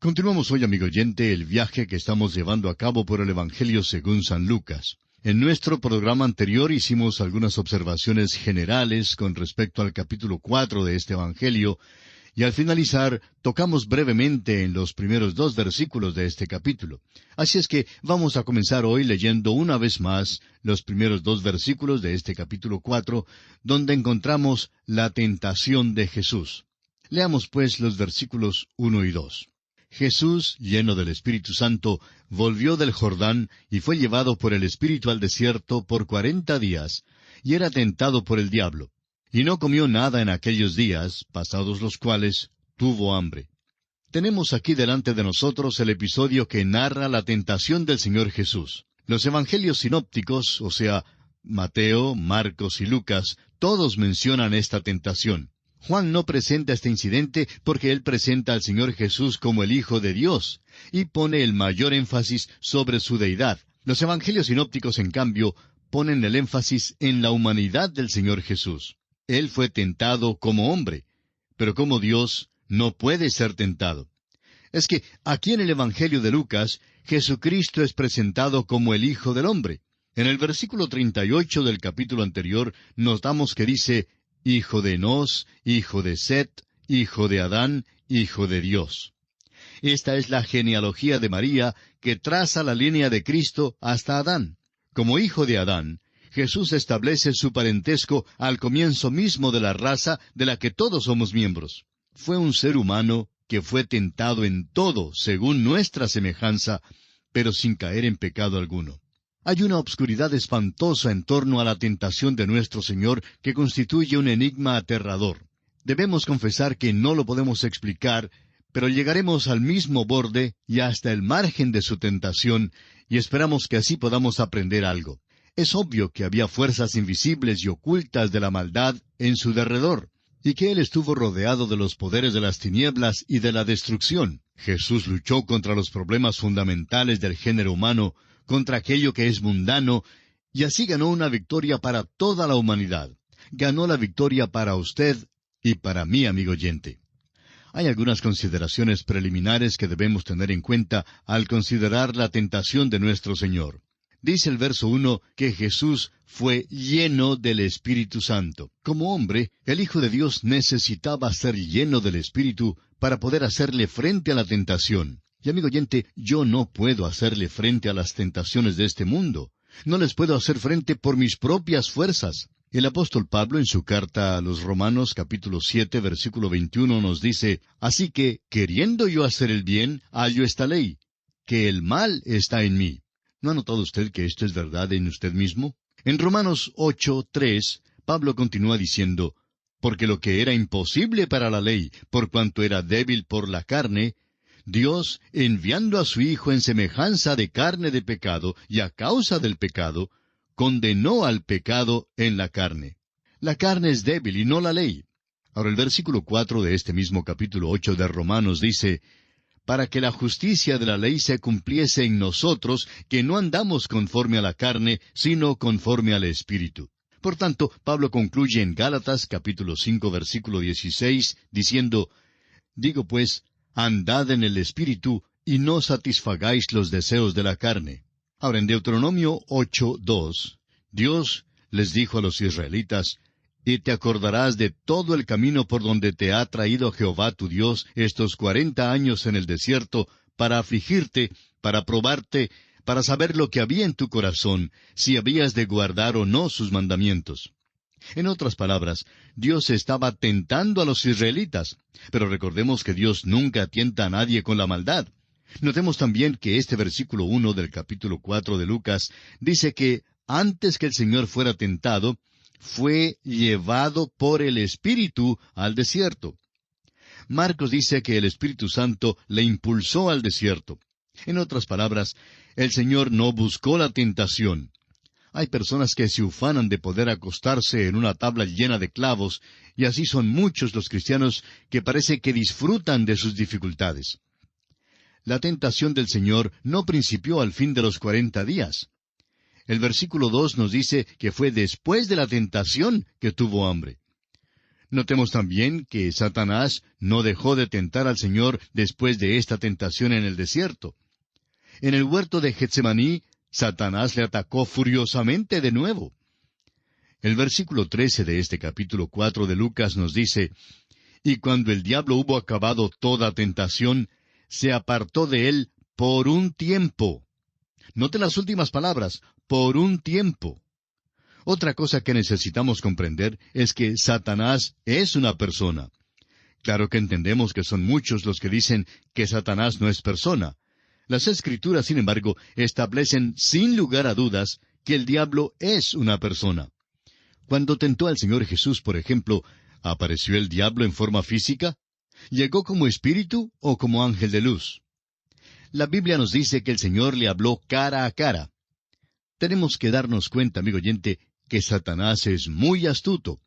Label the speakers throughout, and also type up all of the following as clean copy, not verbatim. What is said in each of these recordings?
Speaker 1: Continuamos hoy, amigo oyente, el viaje que estamos llevando a cabo por el Evangelio según San Lucas. En nuestro programa anterior hicimos algunas observaciones generales con respecto al capítulo 4 de este Evangelio, y al finalizar tocamos brevemente en los primeros 2 versículos de este capítulo. Así es que vamos a comenzar hoy leyendo una vez más los primeros 2 versículos de este capítulo 4, donde encontramos la tentación de Jesús. Leamos pues los versículos 1 y 2. Jesús, lleno del Espíritu Santo, volvió del Jordán y fue llevado por el Espíritu al desierto por 40 días, y era tentado por el diablo. Y no comió nada en aquellos días, pasados los cuales tuvo hambre. Tenemos aquí delante de nosotros el episodio que narra la tentación del Señor Jesús. Los evangelios sinópticos, o sea, Mateo, Marcos y Lucas, todos mencionan esta tentación. Juan no presenta este incidente porque él presenta al Señor Jesús como el Hijo de Dios, y pone el mayor énfasis sobre su deidad. Los evangelios sinópticos, en cambio, ponen el énfasis en la humanidad del Señor Jesús. Él fue tentado como hombre, pero como Dios no puede ser tentado. Es que aquí en el Evangelio de Lucas, Jesucristo es presentado como el Hijo del Hombre. En el versículo 38 del capítulo anterior, notamos que dice, Hijo de Enos, hijo de Set, hijo de Adán, hijo de Dios. Esta es la genealogía de María que traza la línea de Cristo hasta Adán. Como hijo de Adán, Jesús establece su parentesco al comienzo mismo de la raza de la que todos somos miembros. Fue un ser humano que fue tentado en todo según nuestra semejanza, pero sin caer en pecado alguno. Hay una obscuridad espantosa en torno a la tentación de nuestro Señor que constituye un enigma aterrador. Debemos confesar que no lo podemos explicar, pero llegaremos al mismo borde y hasta el margen de su tentación, y esperamos que así podamos aprender algo. Es obvio que había fuerzas invisibles y ocultas de la maldad en su derredor, y que Él estuvo rodeado de los poderes de las tinieblas y de la destrucción. Jesús luchó contra los problemas fundamentales del género humano, contra aquello que es mundano, y así ganó una victoria para toda la humanidad. Ganó la victoria para usted y para mí, amigo oyente. Hay algunas consideraciones preliminares que debemos tener en cuenta al considerar la tentación de nuestro Señor. Dice el verso 1 que Jesús fue lleno del Espíritu Santo. Como hombre, el Hijo de Dios necesitaba ser lleno del Espíritu para poder hacerle frente a la tentación. Y amigo oyente, yo no puedo hacerle frente a las tentaciones de este mundo. No les puedo hacer frente por mis propias fuerzas. El apóstol Pablo, en su carta a los Romanos, capítulo 7, versículo 21, nos dice, Así que, queriendo yo hacer el bien, hallo esta ley, que el mal está en mí. ¿No ha notado usted que esto es verdad en usted mismo? En Romanos 8, 3, Pablo continúa diciendo, Porque lo que era imposible para la ley, por cuanto era débil por la carne, Dios, enviando a su Hijo en semejanza de carne de pecado, y a causa del pecado, condenó al pecado en la carne. La carne es débil y no la ley. Ahora el versículo 4 de este mismo capítulo 8 de Romanos dice, para que la justicia de la ley se cumpliese en nosotros, que no andamos conforme a la carne, sino conforme al Espíritu. Por tanto, Pablo concluye en Gálatas capítulo 5 versículo 16, diciendo, Digo pues, andad en el Espíritu, y no satisfagáis los deseos de la carne. Ahora, en Deuteronomio 8:2, Dios les dijo a los israelitas, Y te acordarás de todo el camino por donde te ha traído Jehová tu Dios estos 40 años en el desierto, para afligirte, para probarte, para saber lo que había en tu corazón, si habías de guardar o no sus mandamientos. En otras palabras, Dios estaba tentando a los israelitas, pero recordemos que Dios nunca tienta a nadie con la maldad. Notemos también que este versículo 1 del capítulo 4 de Lucas dice que antes que el Señor fuera tentado, fue llevado por el Espíritu al desierto. Marcos dice que el Espíritu Santo le impulsó al desierto. En otras palabras, el Señor no buscó la tentación. Hay personas que se ufanan de poder acostarse en una tabla llena de clavos, y así son muchos los cristianos que parece que disfrutan de sus dificultades. La tentación del Señor no principió al fin de los 40 días. El versículo 2 nos dice que fue después de la tentación que tuvo hambre. Notemos también que Satanás no dejó de tentar al Señor después de esta tentación en el desierto. En el huerto de Getsemaní, Satanás le atacó furiosamente de nuevo. El versículo 13 de este capítulo 4 de Lucas nos dice, «Y cuando el diablo hubo acabado toda tentación, se apartó de él por un tiempo». Note las últimas palabras, por un tiempo. Otra cosa que necesitamos comprender es que Satanás es una persona. Claro que entendemos que son muchos los que dicen que Satanás no es persona. Las Escrituras, sin embargo, establecen sin lugar a dudas que el diablo es una persona. Cuando tentó al Señor Jesús, por ejemplo, ¿apareció el diablo en forma física? ¿Llegó como espíritu o como ángel de luz? La Biblia nos dice que el Señor le habló cara a cara. Tenemos que darnos cuenta, amigo oyente, que Satanás es muy astuto.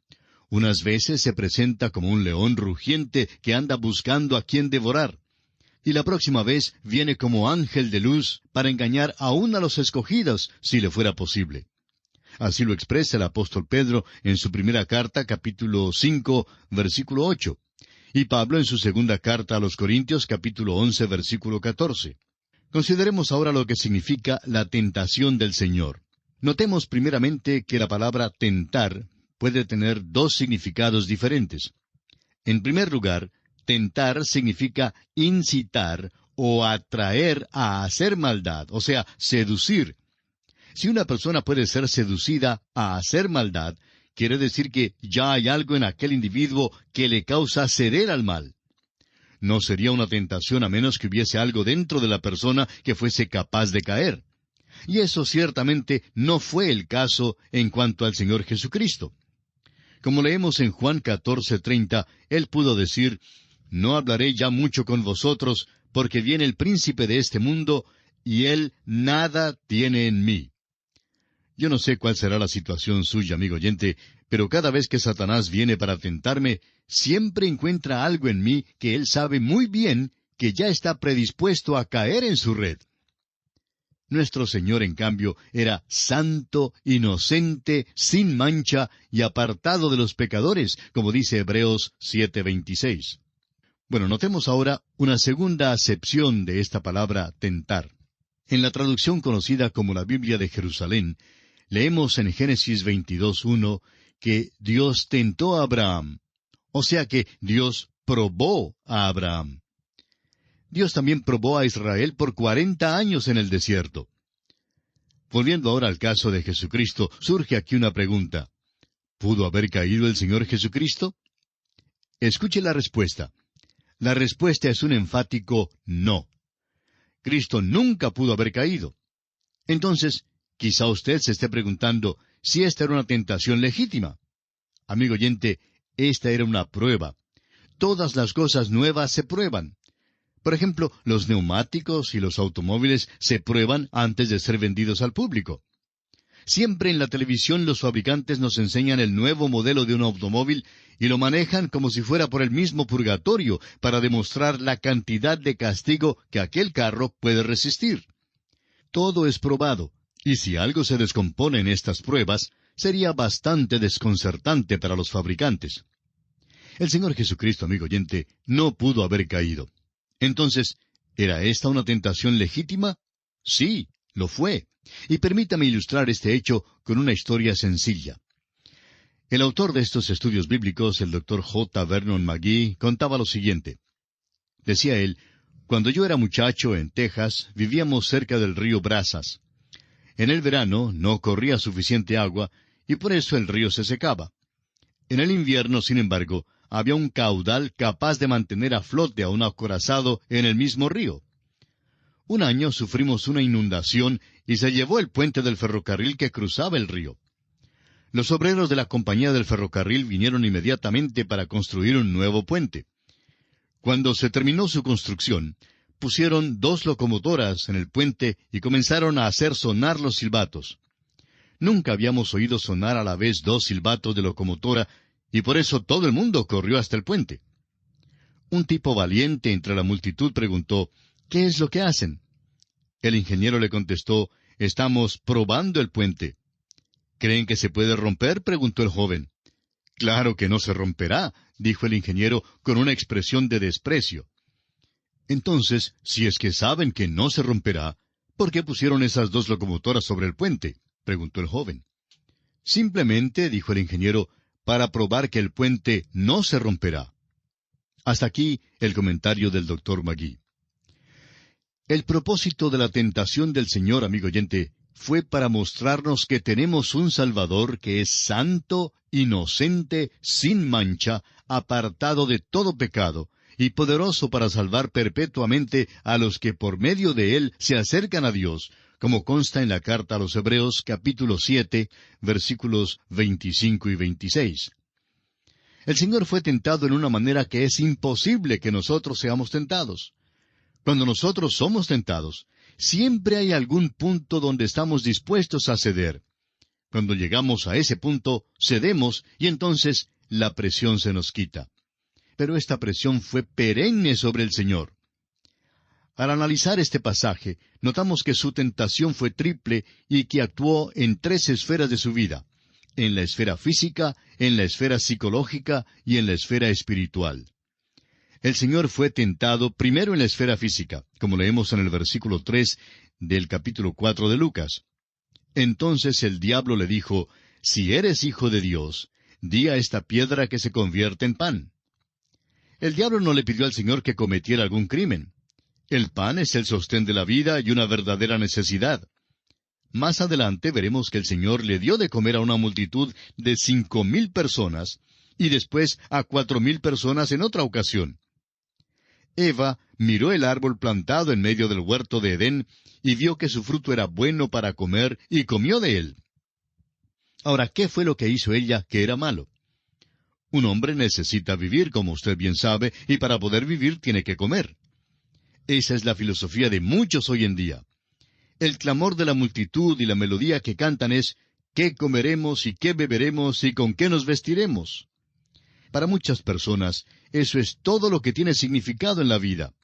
Speaker 1: Unas veces se presenta como un león rugiente que anda buscando a quien devorar. Y la próxima vez viene como ángel de luz para engañar aún a los escogidos, si le fuera posible. Así lo expresa el apóstol Pedro en su primera carta, capítulo 5, versículo 8. Y Pablo en su segunda carta a los Corintios, capítulo 11, versículo 14. Consideremos ahora lo que significa la tentación del Señor. Notemos primeramente que la palabra tentar puede tener dos significados diferentes. En primer lugar, tentar significa incitar o atraer a hacer maldad, o sea, seducir. Si una persona puede ser seducida a hacer maldad, quiere decir que ya hay algo en aquel individuo que le causa ceder al mal. No sería una tentación a menos que hubiese algo dentro de la persona que fuese capaz de caer. Y eso ciertamente no fue el caso en cuanto al Señor Jesucristo. Como leemos en Juan 14:30, Él pudo decir, «No hablaré ya mucho con vosotros, porque viene el príncipe de este mundo, y él nada tiene en mí». Yo no sé cuál será la situación suya, amigo oyente, pero cada vez que Satanás viene para tentarme, siempre encuentra algo en mí que él sabe muy bien que ya está predispuesto a caer en su red. Nuestro Señor, en cambio, era santo, inocente, sin mancha y apartado de los pecadores, como dice Hebreos 7:26. Bueno, notemos ahora una segunda acepción de esta palabra tentar. En la traducción conocida como la Biblia de Jerusalén, leemos en Génesis 22:1 que Dios tentó a Abraham, o sea que Dios probó a Abraham. Dios también probó a Israel por 40 años en el desierto. Volviendo ahora al caso de Jesucristo, surge aquí una pregunta. ¿Pudo haber caído el Señor Jesucristo? Escuche la respuesta. La respuesta es un enfático no. Cristo nunca pudo haber caído. Entonces, quizá usted se esté preguntando si esta era una tentación legítima. Amigo oyente, esta era una prueba. Todas las cosas nuevas se prueban. Por ejemplo, los neumáticos y los automóviles se prueban antes de ser vendidos al público. Siempre en la televisión los fabricantes nos enseñan el nuevo modelo de un automóvil y lo manejan como si fuera por el mismo purgatorio para demostrar la cantidad de castigo que aquel carro puede resistir. Todo es probado, y si algo se descompone en estas pruebas, sería bastante desconcertante para los fabricantes. El Señor Jesucristo, amigo oyente, no pudo haber caído. Entonces, ¿era esta una tentación legítima? Sí, lo fue. Y permítame ilustrar este hecho con una historia sencilla. El autor de estos estudios bíblicos, el Dr. J. Vernon McGee, contaba lo siguiente. Decía él, cuando yo era muchacho en Texas, vivíamos cerca del río Brazos. En el verano no corría suficiente agua, y por eso el río se secaba. En el invierno, sin embargo, había un caudal capaz de mantener a flote a un acorazado en el mismo río. Un año sufrimos una inundación y se llevó el puente del ferrocarril que cruzaba el río. Los obreros de la compañía del ferrocarril vinieron inmediatamente para construir un nuevo puente. Cuando se terminó su construcción, pusieron 2 locomotoras en el puente y comenzaron a hacer sonar los silbatos. Nunca habíamos oído sonar a la vez 2 silbatos de locomotora, y por eso todo el mundo corrió hasta el puente. Un tipo valiente entre la multitud preguntó, ¿qué es lo que hacen? El ingeniero le contestó, estamos probando el puente. ¿Creen que se puede romper?, preguntó el joven. Claro que no se romperá, dijo el ingeniero con una expresión de desprecio. Entonces, si es que saben que no se romperá, ¿por qué pusieron esas dos locomotoras sobre el puente?, preguntó el joven. Simplemente, dijo el ingeniero, para probar que el puente no se romperá. Hasta aquí el comentario del Dr. Magee. El propósito de la tentación del Señor, amigo oyente, fue para mostrarnos que tenemos un Salvador que es santo, inocente, sin mancha, apartado de todo pecado, y poderoso para salvar perpetuamente a los que por medio de él se acercan a Dios, como consta en la carta a los Hebreos, capítulo 7, versículos 25 y 26. El Señor fue tentado en una manera que es imposible que nosotros seamos tentados. Cuando nosotros somos tentados, siempre hay algún punto donde estamos dispuestos a ceder. Cuando llegamos a ese punto, cedemos y entonces la presión se nos quita. Pero esta presión fue perenne sobre el Señor. Al analizar este pasaje, notamos que su tentación fue triple y que actuó en tres esferas de su vida: en la esfera física, en la esfera psicológica y en la esfera espiritual. El Señor fue tentado primero en la esfera física, como leemos en el versículo 3 del capítulo 4 de Lucas. Entonces el diablo le dijo: «Si eres hijo de Dios, di a esta piedra que se convierta en pan». El diablo no le pidió al Señor que cometiera algún crimen. El pan es el sostén de la vida y una verdadera necesidad. Más adelante veremos que el Señor le dio de comer a una multitud de 5,000 personas, y después a 4,000 personas en otra ocasión. Eva miró el árbol plantado en medio del huerto de Edén, y vio que su fruto era bueno para comer, y comió de él. Ahora, ¿qué fue lo que hizo ella que era malo? Un hombre necesita vivir, como usted bien sabe, y para poder vivir tiene que comer. Esa es la filosofía de muchos hoy en día. El clamor de la multitud y la melodía que cantan es: ¿qué comeremos y qué beberemos y con qué nos vestiremos? Para muchas personas, eso es todo lo que tiene significado en la vida.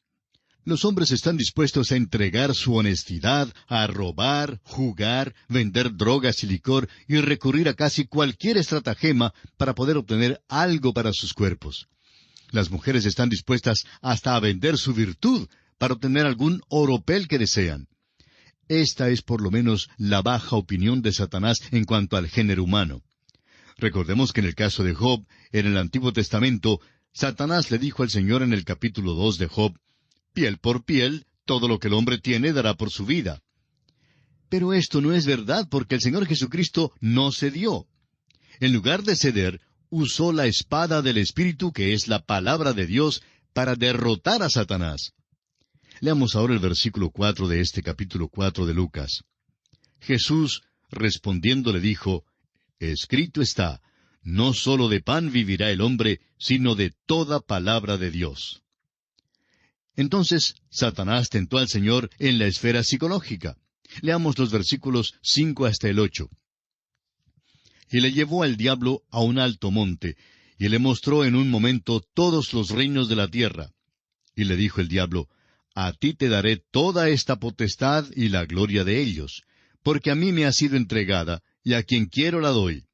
Speaker 1: Los hombres están dispuestos a entregar su honestidad, a robar, jugar, vender drogas y licor y recurrir a casi cualquier estratagema para poder obtener algo para sus cuerpos. Las mujeres están dispuestas hasta a vender su virtud para obtener algún oropel que desean. Esta es por lo menos la baja opinión de Satanás en cuanto al género humano. Recordemos que en el caso de Job, en el Antiguo Testamento, Satanás le dijo al Señor en el capítulo 2 de Job: «Piel por piel, todo lo que el hombre tiene dará por su vida». Pero esto no es verdad, porque el Señor Jesucristo no cedió. En lugar de ceder, usó la espada del Espíritu, que es la palabra de Dios, para derrotar a Satanás. Leamos ahora el versículo 4 de este capítulo 4 de Lucas. Jesús, respondiendo, le dijo: «Escrito está, no sólo de pan vivirá el hombre, sino de toda palabra de Dios». Entonces, Satanás tentó al Señor en la esfera psicológica. Leamos los versículos 5 hasta el 8. «Y le llevó al diablo a un alto monte, y le mostró en un momento todos los reinos de la tierra. Y le dijo el diablo: «A ti te daré toda esta potestad y la gloria de ellos, porque a mí me ha sido entregada, y a quien quiero la doy.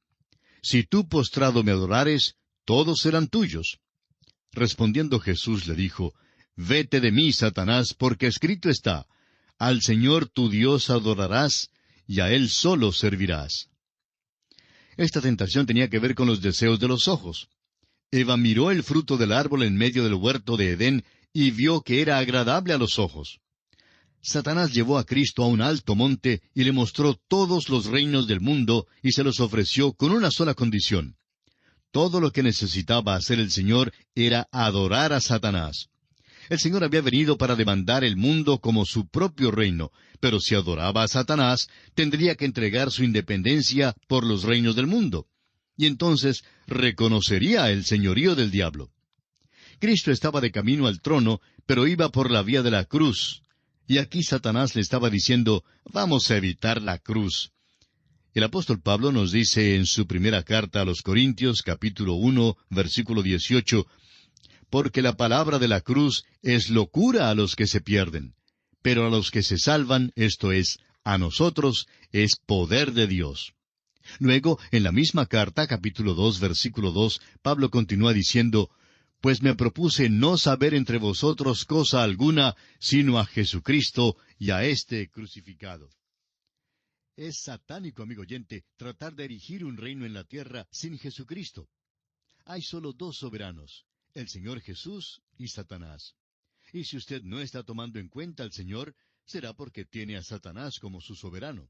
Speaker 1: Si tú postrado me adorares, todos serán tuyos». Respondiendo Jesús le dijo: «Vete de mí, Satanás, porque escrito está: Al Señor tu Dios adorarás, y a Él solo servirás». Esta tentación tenía que ver con los deseos de los ojos. Eva miró el fruto del árbol en medio del huerto de Edén y vio que era agradable a los ojos. Satanás llevó a Cristo a un alto monte y le mostró todos los reinos del mundo y se los ofreció con una sola condición. Todo lo que necesitaba hacer el Señor era adorar a Satanás. El Señor había venido para demandar el mundo como su propio reino, pero si adoraba a Satanás, tendría que entregar su independencia por los reinos del mundo. Y entonces reconocería el señorío del diablo. Cristo estaba de camino al trono, pero iba por la vía de la cruz. Y aquí Satanás le estaba diciendo: «Vamos a evitar la cruz». El apóstol Pablo nos dice en su primera carta a los Corintios, capítulo 1, versículo 18, «Porque la palabra de la cruz es locura a los que se pierden, pero a los que se salvan, esto es, a nosotros, es poder de Dios». Luego, en la misma carta, capítulo 2, versículo 2, Pablo continúa diciendo, «Pues me propuse no saber entre vosotros cosa alguna, sino a Jesucristo y a éste crucificado». Es satánico, amigo oyente, tratar de erigir un reino en la tierra sin Jesucristo. Hay solo dos soberanos, el Señor Jesús y Satanás. Y si usted no está tomando en cuenta al Señor, será porque tiene a Satanás como su soberano.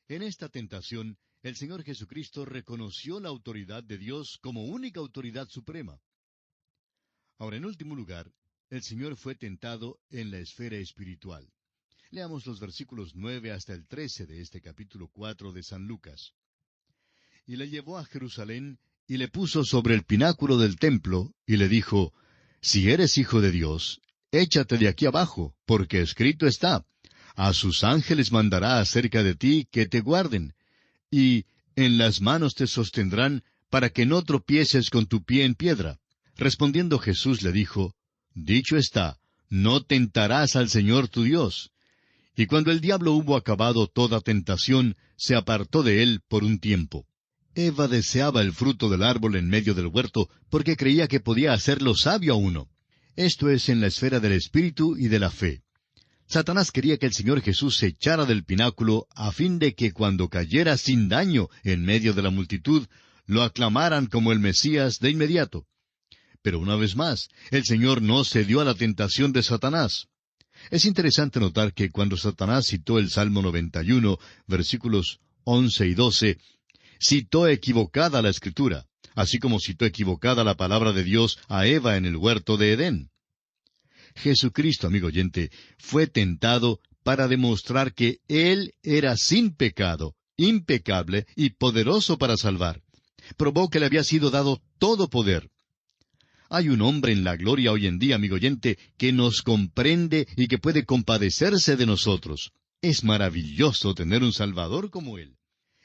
Speaker 1: En esta tentación, el Señor Jesucristo reconoció la autoridad de Dios como única autoridad suprema. Ahora, en último lugar, el Señor fue tentado en la esfera espiritual. Leamos los versículos 9 hasta el 13 de este capítulo 4 de San Lucas. Y le llevó a Jerusalén, y le puso sobre el pináculo del templo, y le dijo, «Si eres hijo de Dios, échate de aquí abajo, porque escrito está, a sus ángeles mandará acerca de ti que te guarden, y en las manos te sostendrán, para que no tropieces con tu pie en piedra». Respondiendo Jesús le dijo, «Dicho está, no tentarás al Señor tu Dios». Y cuando el diablo hubo acabado toda tentación, se apartó de él por un tiempo. Eva deseaba el fruto del árbol en medio del huerto, porque creía que podía hacerlo sabio a uno. Esto es en la esfera del espíritu y de la fe. Satanás quería que el Señor Jesús se echara del pináculo, a fin de que cuando cayera sin daño en medio de la multitud, lo aclamaran como el Mesías de inmediato. Pero una vez más, el Señor no cedió a la tentación de Satanás. Es interesante notar que cuando Satanás citó el Salmo 91, versículos 11 y 12, citó equivocada la Escritura, así como citó equivocada la palabra de Dios a Eva en el huerto de Edén. Jesucristo, amigo oyente, fue tentado para demostrar que Él era sin pecado, impecable y poderoso para salvar. Probó que le había sido dado todo poder. Hay un hombre en la gloria hoy en día, amigo oyente, que nos comprende y que puede compadecerse de nosotros. Es maravilloso tener un Salvador como Él.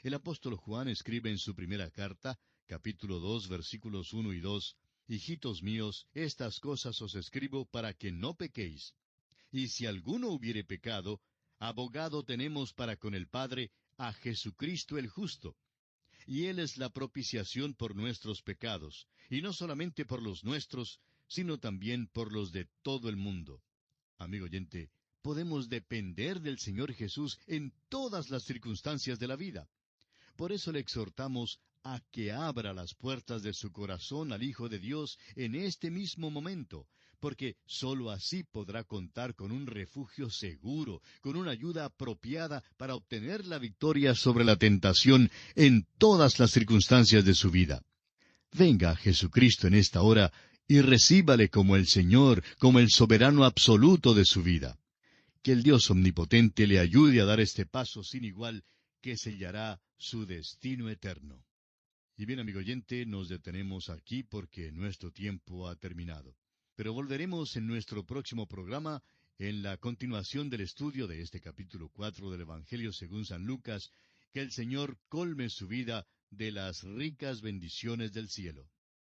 Speaker 1: El apóstol Juan escribe en su primera carta, capítulo 2, versículos 1 y 2, «Hijitos míos, estas cosas os escribo para que no pequéis. Y si alguno hubiere pecado, abogado tenemos para con el Padre, a Jesucristo el justo. Y Él es la propiciación por nuestros pecados, y no solamente por los nuestros, sino también por los de todo el mundo». Amigo oyente, podemos depender del Señor Jesús en todas las circunstancias de la vida. Por eso le exhortamos a que abra las puertas de su corazón al Hijo de Dios en este mismo momento, porque sólo así podrá contar con un refugio seguro, con una ayuda apropiada para obtener la victoria sobre la tentación en todas las circunstancias de su vida. Venga a Jesucristo en esta hora y recíbale como el Señor, como el soberano absoluto de su vida. Que el Dios omnipotente le ayude a dar este paso sin igual que sellará su destino eterno. Y bien, amigo oyente, nos detenemos aquí porque nuestro tiempo ha terminado. Pero volveremos en nuestro próximo programa en la continuación del estudio de este capítulo 4 del Evangelio según San Lucas. Que el Señor colme su vida de las ricas bendiciones del cielo.